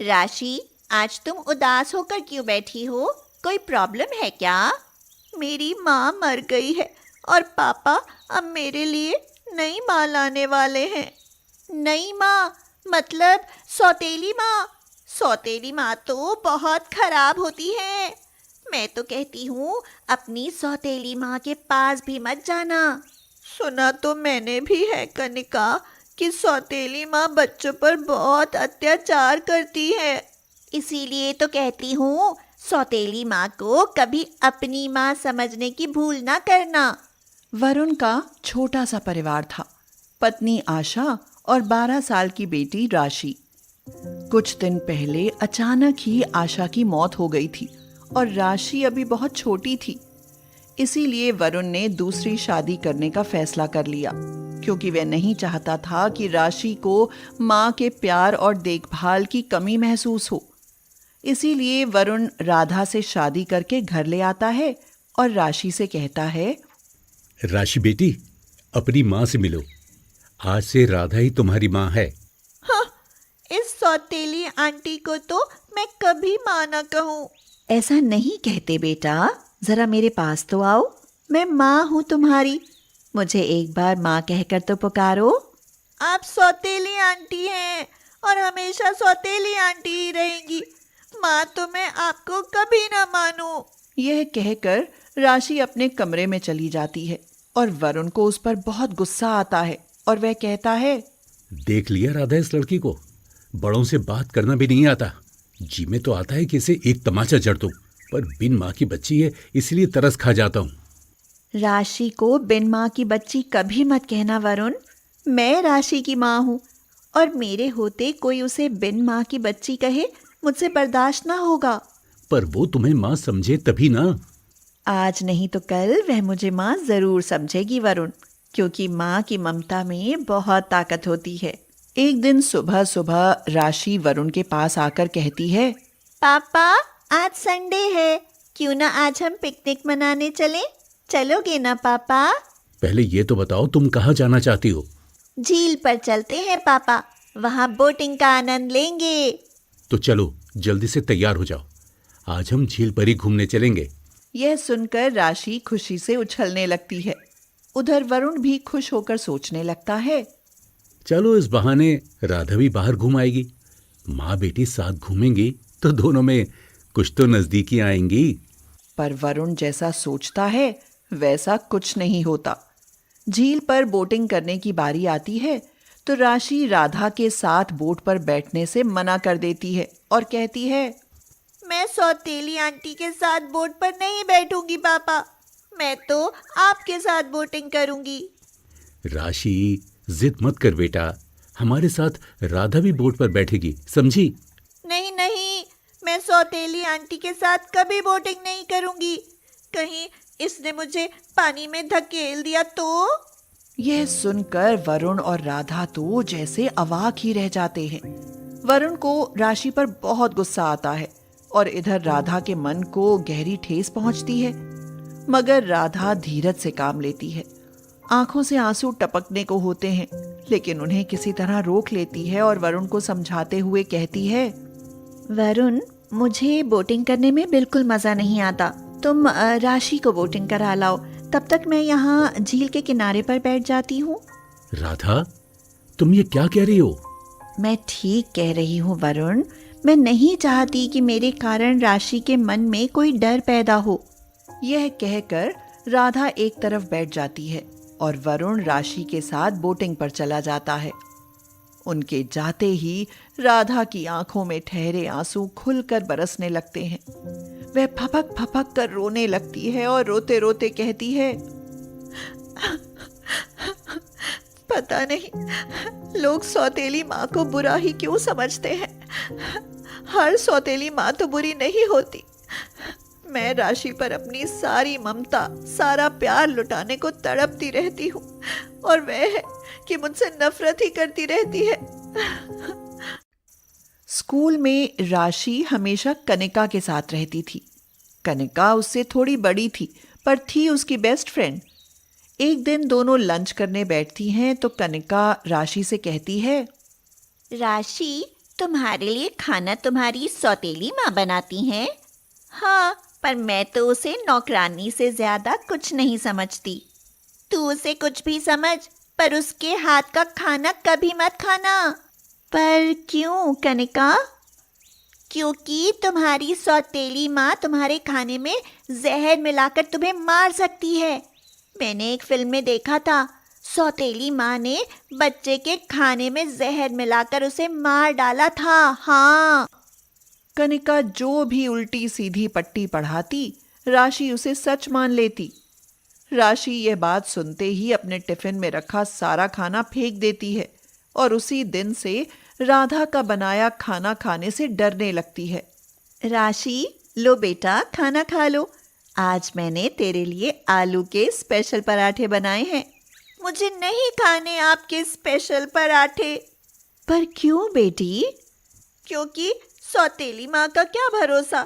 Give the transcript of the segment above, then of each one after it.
राशि, आज तुम उदास होकर क्यों बैठी हो? कोई प्रॉब्लम है क्या? मेरी माँ मर गई है और पापा अब मेरे लिए नई माँ लाने वाले हैं। नई माँ मतलब सौतेली माँ? सौतेली माँ तो बहुत खराब होती है। मैं तो कहती हूँ अपनी सौतेली माँ के पास भी मत जाना। सुना तो मैंने भी है कनिका कि सौतेली माँ बच्चों पर बहुत अत्याचार करती है। इसीलिए तो कहती हूँ सौतेली माँ को कभी अपनी माँ समझने की भूल ना करना। वरुण का छोटा सा परिवार था। पत्नी आशा और 12 साल की बेटी राशि। कुछ दिन पहले अचानक ही आशा की मौत हो गई थी और राशि अभी बहुत छोटी थी। इसीलिए वरुण ने दूसरी शादी करने का फैसला कर लिया, क्योंकि वह नहीं चाहता था कि राशि को माँ के प्यार और देखभाल की कमी महसूस हो। इसीलिए वरुण राधा से शादी करके घर ले आता है और राशि से कहता है, राशि बेटी, अपनी माँ से मिलो। आज से राधा ही तुम्हारी माँ है। हाँ, इस सौतेली आंटी को तो मैं कभी माँ न कहूँ। ऐसा नहीं कहते बेटा, जरा मेरे पास तो आओ। मैं माँ हूँ तुम्हारी, मुझे एक बार माँ कहकर तो पुकारो। आप सौतेली आंटी हैं और हमेशा सौतेली आंटी ही रहेंगी। माँ तो मैं आपको कभी ना मानूं। यह कहकर राशि अपने कमरे में चली जाती है और वरुण को उस पर बहुत गुस्सा आता है और वह कहता है, देख लिया राधा इस लड़की को, बड़ों से बात करना भी नहीं आता। जी में तो आता है कि इसे एक तमाचा जड़ दूं, पर बिन माँ की बच्ची है इसलिए तरस खा जाता हूँ। राशि को बिन माँ की बच्ची कभी मत कहना वरुण। मैं राशि की माँ हूँ और मेरे होते कोई उसे बिन माँ की बच्ची कहे, मुझसे बर्दाश्त ना होगा। पर वो तुम्हें माँ समझे तभी ना। आज नहीं तो कल वह मुझे माँ जरूर समझेगी वरुण, क्योंकि माँ की ममता में बहुत ताकत होती है। एक दिन सुबह सुबह राशि वरुण के पास आकर कहती है, पापा, आज संडे है, क्यों ना आज हम पिकनिक मनाने चलें? चलोगे ना पापा? पहले ये तो बताओ तुम कहाँ जाना चाहती हो? झील पर चलते हैं पापा, वहाँ बोटिंग का आनंद लेंगे। तो चलो जल्दी से तैयार हो जाओ, आज हम झील पर ही घूमने चलेंगे। यह सुनकर राशि खुशी से उछलने लगती है। उधर वरुण भी खुश होकर सोचने लगता है, चलो इस बहाने राधा भी बाहर घूम आएगी। माँ बेटी साथ घूमेंगी तो दोनों में कुछ तो नजदीकी आएंगी। पर वरुण जैसा सोचता है वैसा कुछ नहीं होता। झील पर बोटिंग करने की बारी आती है तो राशि राधा के साथ बोट पर बैठने से मना कर देती है और कहती है, मैं सौतेली आंटी के साथ बोट पर नहीं बैठूंगी पापा, मैं तो आपके साथ बोटिंग करूंगी। राशि, जिद मत कर बेटा, हमारे साथ राधा भी बोट पर बैठेगी, समझी? नहीं नहीं, मैं सौतेली आंटी के साथ कभी बोटिंग नहीं करूंगी। कहीं इसने मुझे पानी में धकेल दिया तो? यह सुनकर वरुण और राधा तो जैसे अवाक ही रह जाते हैं। वरुण को राशि पर बहुत गुस्सा आता है और इधर राधा के मन को गहरी ठेस पहुंचती है, मगर राधा धीरज से काम लेती है। आंखों से आंसू टपकने को होते हैं, लेकिन उन्हें किसी तरह रोक लेती है और वरुण को समझाते हुए कहती है, वरुण, मुझे बोटिंग करने में बिल्कुल मजा नहीं आता। तुम राशि को बोटिंग करा लाओ, तब तक मैं यहाँ झील के किनारे पर बैठ जाती हूँ। राधा, तुम ये क्या कह रही हो? मैं ठीक कह रही हूँ वरुण, मैं नहीं चाहती कि मेरे कारण राशि के मन में कोई डर पैदा हो। यह कहकर राधा एक तरफ बैठ जाती है और वरुण राशि के साथ बोटिंग पर चला जाता है। उनके जाते ही राधा की आंखों में ठहरे आंसू खुलकर बरसने लगते हैं। वह फपक फपक कर रोने लगती है और रोते रोते कहती है, पता नहीं लोग सौतेली माँ को बुरा ही क्यों समझते हैं। हर सौतेली माँ तो बुरी नहीं होती। मैं राशि पर अपनी सारी ममता, सारा प्यार लुटाने को तड़पती रहती हूँ और वह है कि मुझसे नफरत ही करती रहती है। स्कूल में राशि हमेशा कनिका के साथ रहती थी। कनिका उससे थोड़ी बड़ी थी, पर थी उसकी बेस्ट फ्रेंड। एक दिन दोनों लंच करने बैठती हैं तो कनिका राशि से कहती है, राशि, तुम्हारे लिए खाना तुम्हारी सौतेली माँ बनाती है? हाँ, पर मैं तो उसे नौकरानी से ज्यादा कुछ नहीं समझती। तू उसे कुछ भी समझ, पर उसके हाथ का खाना कभी मत खाना। पर क्यों कनिका? क्योंकि तुम्हारी सौतेली माँ तुम्हारे खाने में जहर मिलाकर तुम्हें मार सकती है। मैंने एक फिल्म में देखा था, सौतेली माँ ने बच्चे के खाने में जहर मिलाकर उसे मार डाला था। हाँ। कनिका जो भी उल्टी सीधी पट्टी पढ़ाती, राशि उसे सच मान लेती। राशि यह बात सुनते ही अपने टिफिन में रखा सारा खाना फेंक देती है और उसी दिन से राधा का बनाया खाना खाने से डरने लगती है। राशि, लो बेटा, खाना खा लो। आज मैंने तेरे लिए आलू के स्पेशल पराठे बनाए हैं। मुझे नहीं खाने आपके स्पेशल पराठे। पर क्यों बेटी? क्योंकि सौतेली माँ का क्या भरोसा,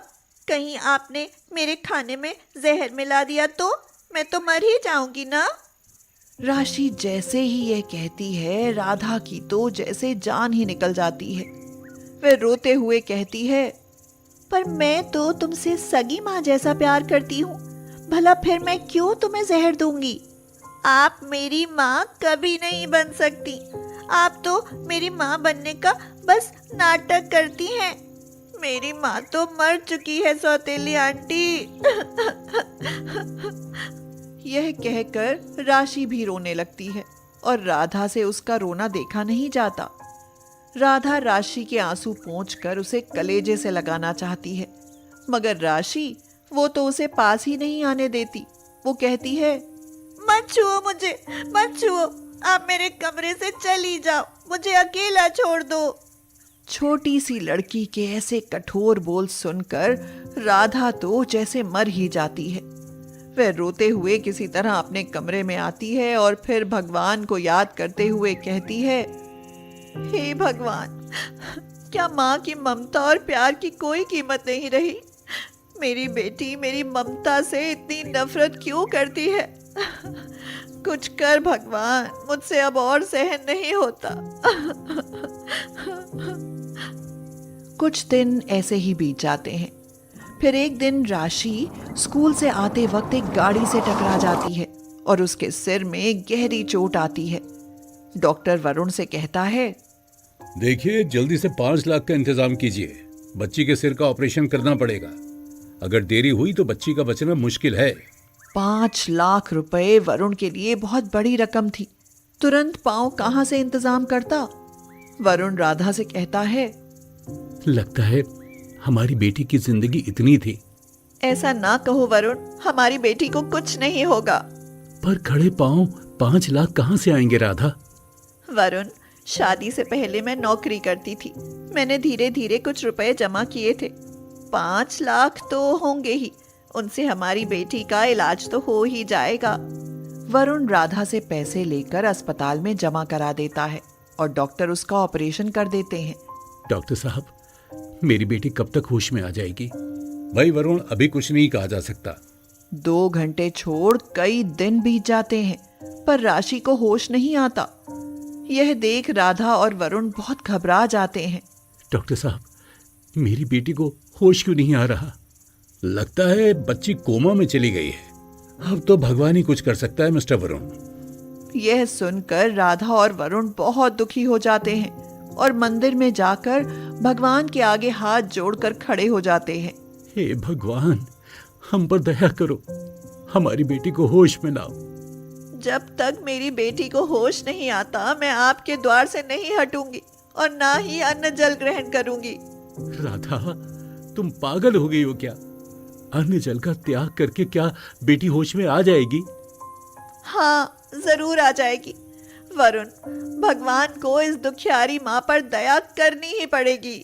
कहीं आपने मेरे खाने में जहर मिला दिया तो मैं तो मर ही जाऊंगी ना। राशि जैसे ही यह कहती है, राधा की तो जैसे जान ही निकल जाती है। वह रोते हुए कहती है, पर मैं तो तुमसे सगी माँ जैसा प्यार करती हूँ, भला फिर मैं क्यों तुम्हें जहर दूंगी? आप मेरी माँ कभी नहीं बन सकती। आप तो मेरी माँ बनने का बस नाटक करती हैं। मेरी माँ तो मर चुकी है सौतेली आंटी। यह कहकर राशि भी रोने लगती है और राधा से उसका रोना देखा नहीं जाता। राधा राशि के आंसू पोंछकर उसे कलेजे से लगाना चाहती है, मगर राशि वो तो उसे पास ही नहीं आने देती। वो कहती है, मत छुओ मुझे, मत छुओ। आप मेरे कमरे से चली जाओ, मुझे अकेला छोड़ दो। छोटी सी लड़की के ऐसे कठोर बोल सुनकर राधा तो जैसे मर ही जाती है। वह रोते हुए किसी तरह अपने कमरे में आती है और फिर भगवान को याद करते हुए कहती है, हे भगवान, क्या माँ की ममता और प्यार की कोई कीमत नहीं रही? मेरी बेटी मेरी ममता से इतनी नफरत क्यों करती है? कुछ कर भगवान, मुझसे अब और सहन नहीं होता। कुछ दिन ऐसे ही बीत जाते हैं। फिर एक दिन राशि स्कूल से आते वक्त एक गाड़ी से टकरा जाती है और उसके सिर में गहरी चोट आती है। डॉक्टर वरुण से कहता है, देखिए, जल्दी से 5 लाख का इंतजाम कीजिए। बच्ची के सिर का ऑपरेशन करना पड़ेगा। अगर देरी हुई तो बच्ची का बचना मुश्किल है। 5 लाख रुपए वरुण के लिए बहुत बड़ी रकम थी। तुरंत पाँव कहाँ से इंतजाम करता? वरुण राधा से कहता है, लगता है हमारी बेटी की जिंदगी इतनी थी। ऐसा ना कहो वरुण, हमारी बेटी को कुछ नहीं होगा। पर खड़े पांव 5 लाख कहाँ से आएंगे राधा? वरुण, शादी से पहले मैं नौकरी करती थी। मैंने धीरे धीरे कुछ रुपए जमा किए थे। 5 लाख तो होंगे ही, उनसे हमारी बेटी का इलाज तो हो ही जाएगा। वरुण राधा से पैसे लेकर अस्पताल में जमा करा देता है और डॉक्टर उसका ऑपरेशन कर देते हैं। डॉक्टर साहब, मेरी बेटी कब तक होश में आ जाएगी? भाई वरुण, अभी कुछ नहीं कहा जा सकता। 2 घंटे छोड़ कई दिन बीत जाते हैं, पर राशि को होश नहीं आता। यह देख राधा और वरुण बहुत घबरा जाते हैं। डॉक्टर साहब, मेरी बेटी को होश क्यों नहीं आ रहा? लगता है बच्ची कोमा में चली गई है। अब तो भगवान ही कुछ कर सकता है मिस्टर वरुण। यह सुनकर राधा और वरुण बहुत दुखी हो जाते हैं और मंदिर में जाकर भगवान के आगे हाथ जोड़कर खड़े हो जाते हैं। हे भगवान, हम पर दया करो, हमारी बेटी को होश में लाओ। जब तक मेरी बेटी को होश नहीं आता, मैं आपके द्वार से नहीं हटूंगी और ना ही अन्न जल ग्रहण करूंगी। राधा, तुम पागल हो गई हो क्या? अन्न जल का त्याग करके क्या बेटी होश में आ जाएगी? हाँ, जरूर आ जाएगी। वरुण, भगवान को इस दुखियारी माँ पर दया करनी ही पड़ेगी।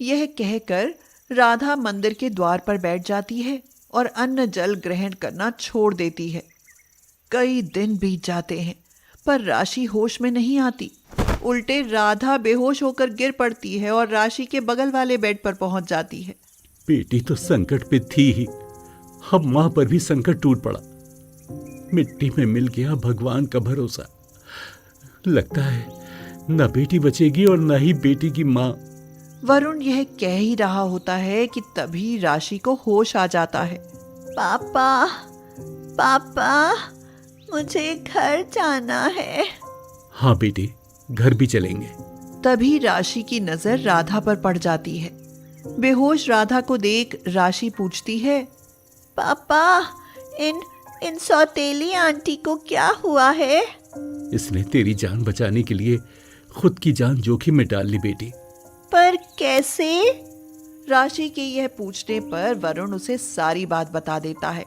यह कहकर राधा मंदिर के द्वार पर बैठ जाती है और अन्न जल ग्रहण करना छोड़ देती है। कई दिन बीत जाते हैं, पर राशि होश में नहीं आती। उल्टे राधा बेहोश होकर गिर पड़ती है और राशि के बगल वाले बेड पर पहुंच जाती है। बेटी तो संकट पे थी ही, अब मां पर भी संकट टूट पड़ा। मिट्टी में मिल गया भगवान का भरोसा। लगता है न बेटी बचेगी और न ही बेटी की मां। वरुण यह कह ही रहा होता है कि तभी राशि को होश आ जाता है। पापा, पापा, मुझे घर जाना है। हाँ बेटी, घर भी चलेंगे। तभी राशि की नजर राधा पर पड़ जाती है। बेहोश राधा को देख राशि पूछती है, पापा, इन सौतेली आंटी को क्या हुआ है? इसने तेरी जान बचाने के लिए खुद की जान जोखिम में डाल ली बेटी। पर कैसे? राशि के यह पूछने पर वरुण उसे सारी बात बता देता है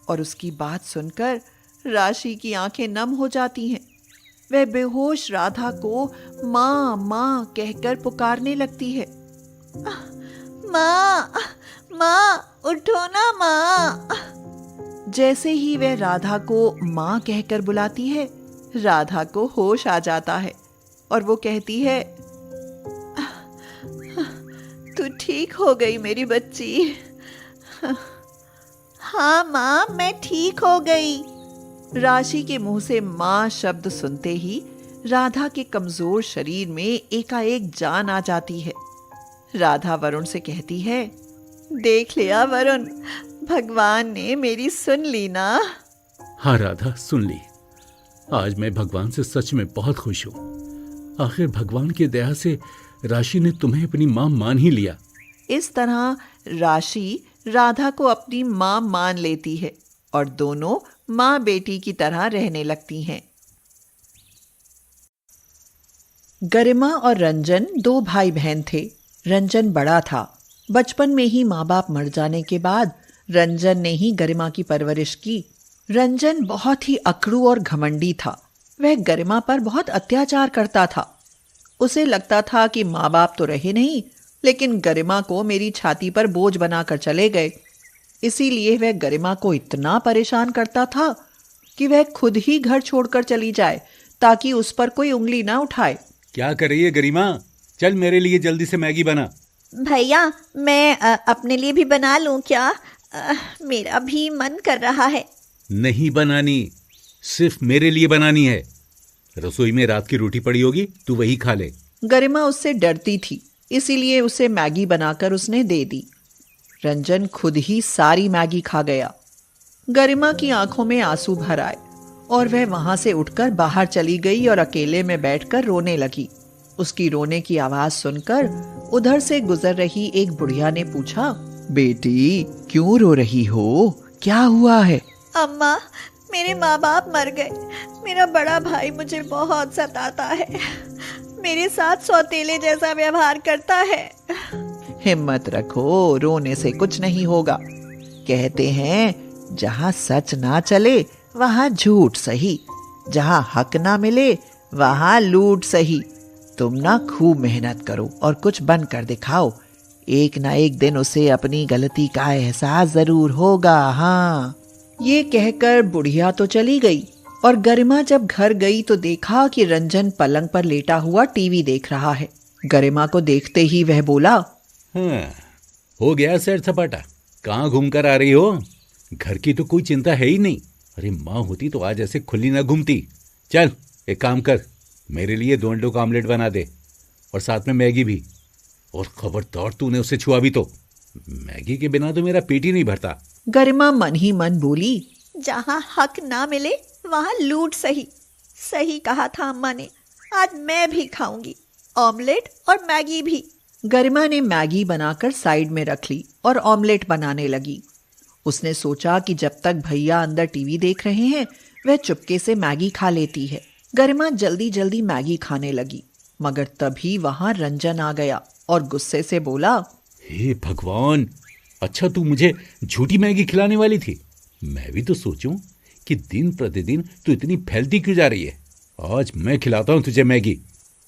और उसकी बात सुनकर राशि की आंखें नम हो जाती हैं। वह बेहोश राधा को माँ माँ कहकर पुकारने लगती है। माँ, माँ, उठो ना माँ। जैसे ही वह राधा को माँ कहकर बुलाती है, राधा को होश आ जाता है और वो कहती है, तू ठीक हो गई मेरी बच्ची। हाँ माँ, मैं ठीक हो गई। राशि के मुंह से माँ शब्द सुनते ही राधा के कमजोर शरीर में एकाएक जान आ जाती है। राधा वरुण से कहती है, देख लिया वरुण, भगवान ने मेरी सुन ली ना। हाँ राधा, सुन ली। आज मैं भगवान से सच में बहुत खुश हूँ। आखिर भगवान की दया से राशि ने तुम्हें अपनी माँ मान ही लिया। इस तरह राशि राधा को अपनी माँ मान लेती है और दोनों माँ बेटी की तरह रहने लगती हैं। गरिमा और रंजन दो भाई बहन थे। रंजन बड़ा था। बचपन में ही माँ बाप मर जाने के बाद रंजन ने ही गरिमा की परवरिश की। रंजन बहुत ही अकड़ू और घमंडी था। वह गरिमा पर बहुत अत्याचार करता था। उसे लगता था कि माँ बाप तो रहे नहीं, लेकिन गरिमा को मेरी छाती पर बोझ बनाकर चले गए। इसीलिए वह गरिमा को इतना परेशान करता था कि वह खुद ही घर छोड़कर चली जाए ताकि उस पर कोई उंगली ना उठाए। क्या कर रही है गरिमा? चल मेरे लिए जल्दी से मैगी बना। भैया, मैं अपने लिए भी बना लूं क्या? मेरा भी मन कर रहा है। नहीं बनानी, सिर्फ मेरे लिए बनानी है। रसोई में रात की रोटी पड़ी होगी, तू वही खा ले। गरिमा उससे डरती थी, इसीलिए उसे मैगी बनाकर उसने दे दी। रंजन खुद ही सारी मैगी खा गया। गरिमा की आंखों में आंसू भर आए और वह वहां से उठकर बाहर चली गई और अकेले में बैठकर रोने लगी। उसकी रोने की आवाज सुनकर उधर से गुजर रही एक बुढ़िया ने पूछा, बेटी क्यों रो रही हो? क्या हुआ है? अम्मा, मेरे माँ बाप मर गए। मेरा बड़ा भाई मुझे बहुत सताता है। मेरे साथ सौतेले जैसा व्यवहार करता है। हिम्मत रखो, रोने से कुछ नहीं होगा। कहते हैं जहां सच ना चले वहां झूठ सही, जहां हक ना मिले वहां लूट सही। तुम ना खूब मेहनत करो और कुछ बन कर दिखाओ। एक ना एक दिन उसे अपनी गलती का एहसास जरूर होगा। हाँ। ये कहकर बुढ़िया तो चली गई और गरिमा जब घर गई तो देखा कि रंजन पलंग पर लेटा हुआ टीवी देख रहा है। गरिमा को देखते ही वह बोला, हाँ, हो गया सैर सपाटा। कहाँ घूम कर आ रही हो? घर की तो कोई चिंता है ही नहीं। अरे माँ होती तो आज ऐसे खुली ना घूमती। चल एक काम कर, मेरे लिए 2 अंडों का ऑमलेट बना दे और साथ में मैगी भी। और खबरदार तूने उसे छुआ भी तो मैगी के बिना तो मेरा पेट ही नहीं भरता। गरिमा मन ही मन बोली, जहाँ हक ना मिले वहाँ लूट सही। सही कहा था अम्मा ने। आज मैं भी खाऊंगी ऑमलेट और मैगी भी। गरिमा ने मैगी बनाकर साइड में रख ली और ऑमलेट बनाने लगी। उसने सोचा कि जब तक भैया अंदर टीवी देख रहे हैं वह चुपके से मैगी खा लेती है। गरिमा जल्दी जल्दी मैगी खाने लगी, मगर तभी वहां रंजन आ गया और गुस्से से बोला, हे भगवान, अच्छा तू मुझे झूठी मैगी खिलाने वाली थी। मैं भी तो सोचूं कि दिन प्रतिदिन तू इतनी फैलती क्यों जा रही है। आज मैं खिलाता हूं तुझे मैगी।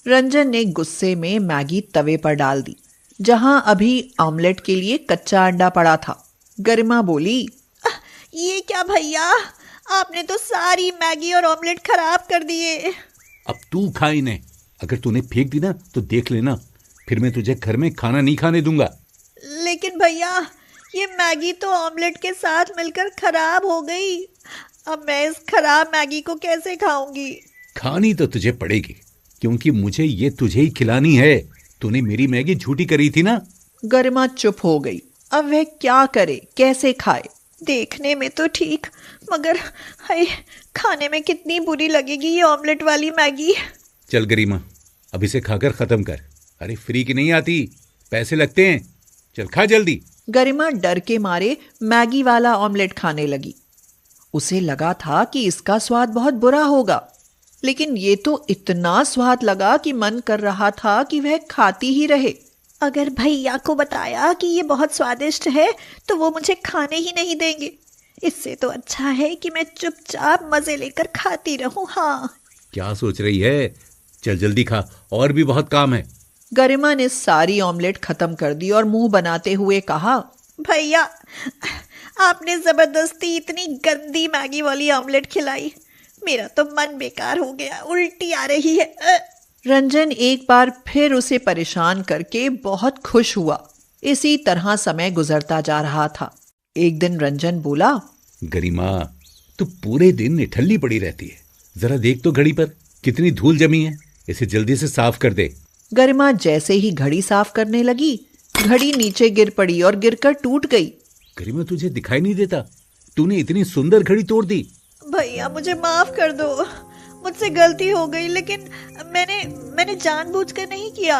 रंजन ने गुस्से में मैगी तवे पर डाल दी, जहां अभी ऑमलेट के लिए कच्चा अंडा पड़ा था। गरिमा बोली, ये क्या भैया, आपने तो सारी मैगी और ऑमलेट खराब कर दिए। अब तू खा इन्हें। अगर तूने फेंक दी ना तो देख लेना, फिर मैं तुझे घर में खाना नहीं खाने दूंगा। लेकिन भैया, ये मैगी तो ऑमलेट के साथ मिलकर खराब हो गई। अब मैं इस खराब मैगी को कैसे खाऊंगी? खानी तो तुझे पड़ेगी, क्योंकि मुझे ये तुझे ही खिलानी है। तूने मेरी मैगी झूठी करी थी ना। गरिमा चुप हो गई। अब वह क्या करे, कैसे खाए। देखने में तो ठीक, मगर हाय, खाने में कितनी बुरी लगेगी ये ऑमलेट वाली मैगी। चल गरिमा, अब इसे खाकर खत्म कर। अरे फ्री की नहीं आती, पैसे लगते हैं। चल खा जल्दी। गरिमा डर के मारे मैगी वाला ऑमलेट खाने लगी। उसे लगा था कि इसका स्वाद बहुत बुरा होगा, लेकिन ये तो इतना स्वाद लगा कि मन कर रहा था कि वह खाती ही रहे। अगर भैया को बताया कि ये बहुत स्वादिष्ट है तो वो मुझे खाने ही नहीं देंगे। इससे तो अच्छा है कि मैं चुपचाप मजे लेकर खाती रहूं। हाँ, क्या सोच रही है? चल जल्दी खा, और भी बहुत काम है। गरिमा ने सारी ऑमलेट खत्म कर दी और मुंह बनाते हुए कहा, भैया आपने जबरदस्ती इतनी गंदी मैगी वाली ऑमलेट खिलाई, मेरा तो मन बेकार हो गया, उल्टी आ रही है। रंजन एक बार फिर उसे परेशान करके बहुत खुश हुआ। इसी तरह समय गुजरता जा रहा था। एक दिन रंजन बोला, गरिमा, तू पूरे दिन निठल्ली पड़ी रहती है। जरा देख तो घड़ी पर कितनी धूल जमी है, इसे जल्दी से साफ कर दे। गरिमा जैसे ही घड़ी साफ करने लगी, घड़ी नीचे गिर पड़ी और गिरकर टूट गई। गरिमा, तुझे दिखाई नहीं देता? तूने इतनी सुंदर घड़ी तोड़ दी। भैया मुझे माफ कर दो, मुझसे गलती हो गई, लेकिन मैंने जानबूझकर नहीं किया।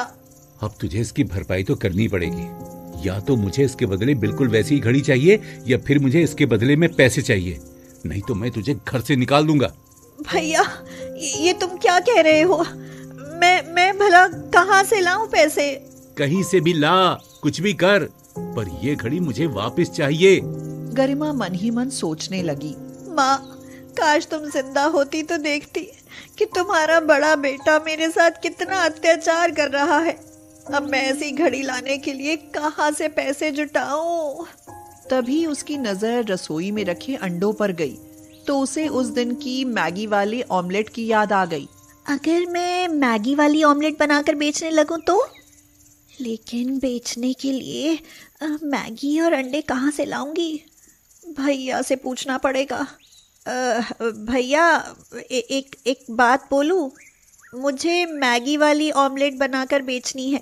अब तुझे इसकी भरपाई तो करनी पड़ेगी। या तो मुझे इसके बदले बिल्कुल वैसी ही घड़ी चाहिए, या फिर मुझे इसके बदले में पैसे चाहिए, नहीं तो मैं तुझे घर से निकाल दूंगा। भैया ये तुम क्या कह रहे हो? मैं भला कहाँ से लाऊं पैसे? कहीं से भी ला, कुछ भी कर, पर ये घड़ी मुझे वापस चाहिए। गरिमा मन ही मन सोचने लगी, माँ, काश तुम जिंदा होती तो देखती कि तुम्हारा बड़ा बेटा मेरे साथ कितना अत्याचार कर रहा है। अब मैं ऐसी घड़ी लाने के लिए कहाँ से पैसे जुटाऊं? तभी उसकी नजर रसोई में रखे अंडों पर गई, तो उसे उस दिन की मैगी वाली ऑमलेट की याद आ गई। अगर मैं मैगी वाली ऑमलेट बनाकर बेचने लगूं तो? लेकिन बेचने के लिए मैगी और अंडे कहाँ से लाऊंगी? भैया से पूछना पड़ेगा। भैया एक बात बोलूं? मुझे मैगी वाली ऑमलेट बनाकर बेचनी है।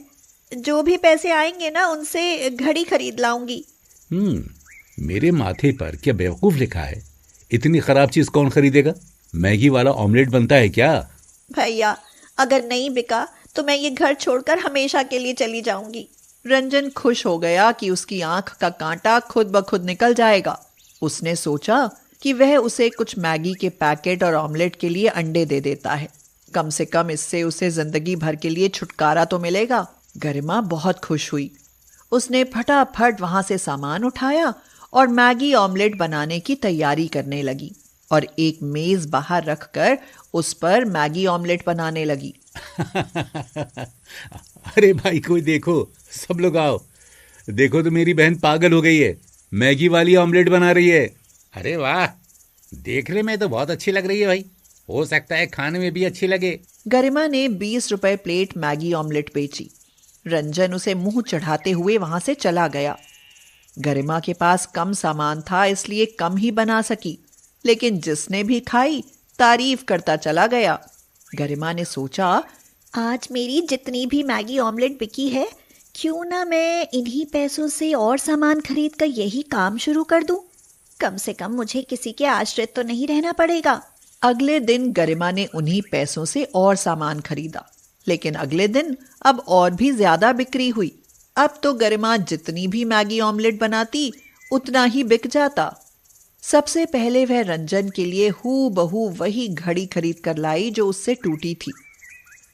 जो भी पैसे आएंगे ना, उनसे घड़ी खरीद लाऊंगी। मेरे माथे पर क्या बेवकूफ लिखा है? इतनी खराब चीज कौन खरीदेगा? मैगी वाला ऑमलेट बनता है क्या? भैया अगर नहीं बिका तो मैं ये घर छोड़कर हमेशा के लिए चली जाऊंगी। रंजन खुश हो गया कि उसकी आंख का कांटा खुद ब खुद निकल जाएगा। उसने सोचा कि वह उसे कुछ मैगी के पैकेट और ऑमलेट के लिए अंडे दे देता है। कम से कम इससे उसे जिंदगी भर के लिए छुटकारा तो मिलेगा। गरिमा बहुत खुश हुई। उसने फटाफट वहां से सामान उठाया और मैगी ऑमलेट बनाने की तैयारी करने लगी और एक मेज बाहर रखकर उस पर मैगी ऑमलेट बनाने लगी। अरे भाई, कोई देखो, सब लोग आओ, देखो तो मेरी बहन पागल हो गई है, मैगी वाली ऑमलेट बना रही है। अरे वाह, देखने में तो बहुत अच्छी लग रही है भाई, हो सकता है खाने में भी अच्छी लगे। गरिमा ने 20 रुपए प्लेट मैगी ऑमलेट बेची। रंजन उसे मुंह चढ़ाते हुए वहां से चला गया। गरिमा के पास कम सामान था, इसलिए कम ही बना सकी, लेकिन जिसने भी खाई तारीफ करता चला गया। गरिमा ने सोचा, आज मेरी जितनी भी मैगी ऑमलेट बिकी है, क्यों ना मैं इन्हीं पैसों से और सामान खरीद कर यही काम शुरू कर दूं। कम से कम मुझे किसी के आश्रित तो नहीं रहना पड़ेगा। अगले दिन गरिमा ने उन्हीं पैसों से और सामान खरीदा, लेकिन अगले दिन अब और भी ज्यादा बिक्री हुई। अब तो गरिमा जितनी भी मैगी ऑमलेट बनाती उतना ही बिक जाता। सबसे पहले वह रंजन के लिए हूबहू वही घड़ी खरीद कर लाई जो उससे टूटी थी।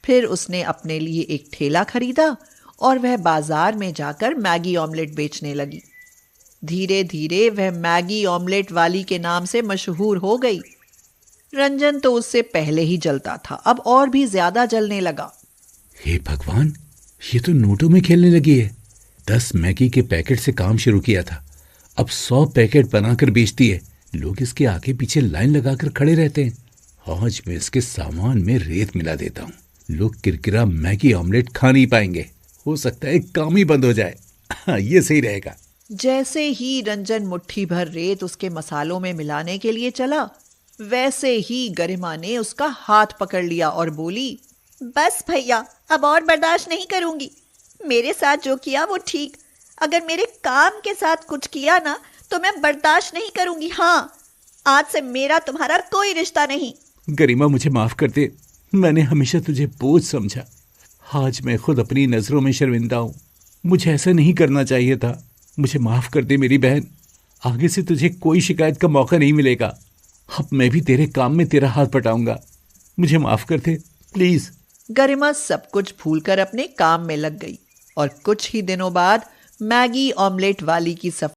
फिर उसने अपने लिए एक ठेला खरीदा और वह बाजार में जाकर मैगी ऑमलेट बेचने लगी। धीरे धीरे वह मैगी ऑमलेट वाली के नाम से मशहूर हो गई। रंजन तो उससे पहले ही जलता था, अब और भी ज्यादा जलने लगा। हे भगवान, ये तो नोटों में खेलने लगी है। 10 मैगी के पैकेट से काम शुरू किया था, अब 100 पैकेट बनाकर बेचती है। लोग इसके आगे पीछे लाइन लगाकर खड़े रहते हैं। आज मैं इसके सामान में रेत मिला देता हूँ, लोग किरकिरा मैगी ऑमलेट खा नहीं पाएंगे। हो सकता है काम ही बंद हो जाए। हाँ, ये सही रहेगा। जैसे ही रंजन मुट्ठी भर रेत उसके मसालों में मिलाने के लिए चला, वैसे ही गरिमा ने उसका हाथ पकड़ लिया और बोली, बस भैया, अब और बर्दाश्त नहीं करूंगी। मेरे साथ जो किया वो ठीक, अगर मेरे काम के साथ कुछ किया ना तो मैं बर्दाश्त नहीं करूंगी। हाँ, आज से मेरा तुम्हारा कोई रिश्ता नहीं। गरिमा, मुझे माफ कर दे, मैंने हमेशा तुझे बोझ समझा। आज मैं खुद अपनी नजरों में शर्मिंदा हूँ। मुझे ऐसा नहीं करना चाहिए था। मुझे माफ कर दे मेरी बहन। आगे से तुझे कोई शिकायत का मौका नहीं मिलेगा। अब मैं भी तेरे काम में तेरा हाथ बटाऊंगा। मुझे माफ कर दे प्लीज। गरिमा सब कुछ भूलकर अपने काम में लग गई और कुछ ही दिनों बाद मैगी ऑमलेट वाली की